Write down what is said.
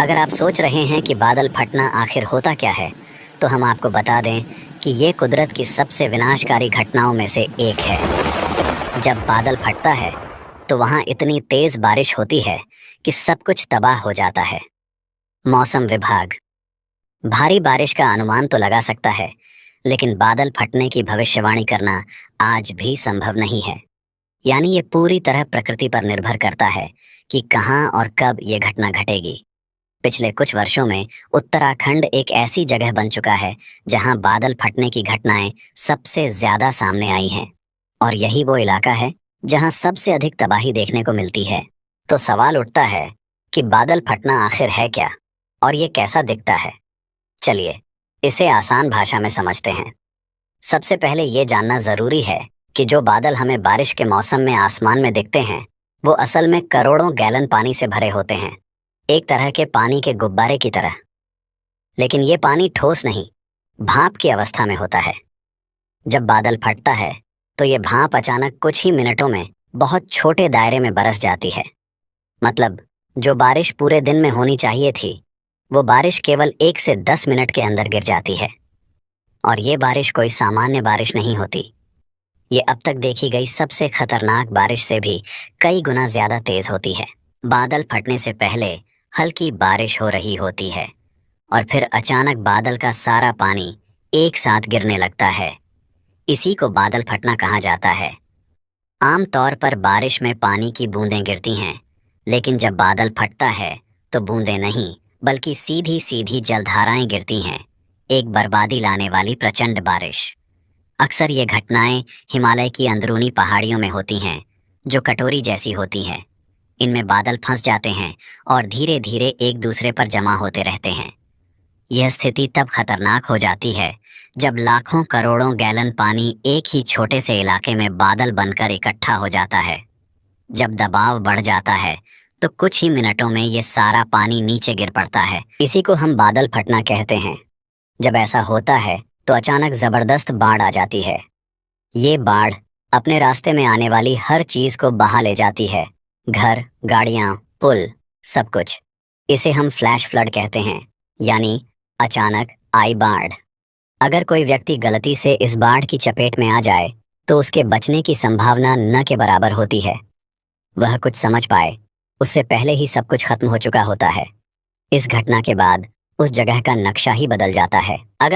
अगर आप सोच रहे हैं कि बादल फटना आखिर होता क्या है, तो हम आपको बता दें कि ये कुदरत की सबसे विनाशकारी घटनाओं में से एक है। जब बादल फटता है, तो वहाँ इतनी तेज बारिश होती है कि सब कुछ तबाह हो जाता है। मौसम विभाग भारी बारिश का अनुमान तो लगा सकता है, लेकिन बादल फटने की भविष्यवाणी करना आज भी संभव नहीं है। यानी ये पूरी तरह प्रकृति पर निर्भर करता है कि कहाँ और कब ये घटना घटेगी। पिछले कुछ वर्षों में उत्तराखंड एक ऐसी जगह बन चुका है जहां बादल फटने की घटनाएं सबसे ज्यादा सामने आई हैं। और यही वो इलाका है जहां सबसे अधिक तबाही देखने को मिलती है। तो सवाल उठता है कि बादल फटना आखिर है क्या और ये कैसा दिखता है। चलिए इसे आसान भाषा में समझते हैं। सबसे पहले ये जानना जरूरी है कि जो बादल हमें बारिश के मौसम में आसमान में दिखते हैं, वो असल में करोड़ों गैलन पानी से भरे होते हैं, एक तरह के पानी के गुब्बारे की तरह। लेकिन ये पानी ठोस नहीं, भाप की अवस्था में होता है। जब बादल फटता है तो ये भाप अचानक कुछ ही मिनटों में बहुत छोटे दायरे में बरस जाती है। मतलब जो बारिश पूरे दिन में होनी चाहिए थी, वो बारिश केवल 1 से 10 मिनट के अंदर गिर जाती है। और ये बारिश कोई सामान्य बारिश नहीं होती। ये अब तक देखी गई सबसे खतरनाक बारिश से भी कई गुना ज्यादा तेज होती है। बादल फटने से पहले हल्की बारिश हो रही होती है और फिर अचानक बादल का सारा पानी एक साथ गिरने लगता है। इसी को बादल फटना कहा जाता है। आम तौर पर बारिश में पानी की बूंदें गिरती हैं, लेकिन जब बादल फटता है तो बूंदें नहीं, बल्कि सीधी सीधी जलधाराएं गिरती हैं। एक बर्बादी लाने वाली प्रचंड बारिश। अक्सर ये घटनाएं हिमालय की अंदरूनी पहाड़ियों में होती हैं, जो कटोरी जैसी होती हैं। इनमें बादल फंस जाते हैं और धीरे धीरे एक दूसरे पर जमा होते रहते हैं। यह स्थिति तब खतरनाक हो जाती है जब लाखों करोड़ों गैलन पानी एक ही छोटे से इलाके में बादल बनकर इकट्ठा हो जाता है। जब दबाव बढ़ जाता है तो कुछ ही मिनटों में ये सारा पानी नीचे गिर पड़ता है। इसी को हम बादल फटना कहते हैं। जब ऐसा होता है तो अचानक जबरदस्त बाढ़ आ जाती है। ये बाढ़ अपने रास्ते में आने वाली हर चीज को बहा ले जाती है। घर, गाड़ियां, पुल, सब कुछ। इसे हम फ्लैश फ्लड कहते हैं, यानी अचानक आई बाढ़। अगर कोई व्यक्ति गलती से इस बाढ़ की चपेट में आ जाए तो उसके बचने की संभावना न के बराबर होती है। वह कुछ समझ पाए उससे पहले ही सब कुछ खत्म हो चुका होता है। इस घटना के बाद उस जगह का नक्शा ही बदल जाता है। अगर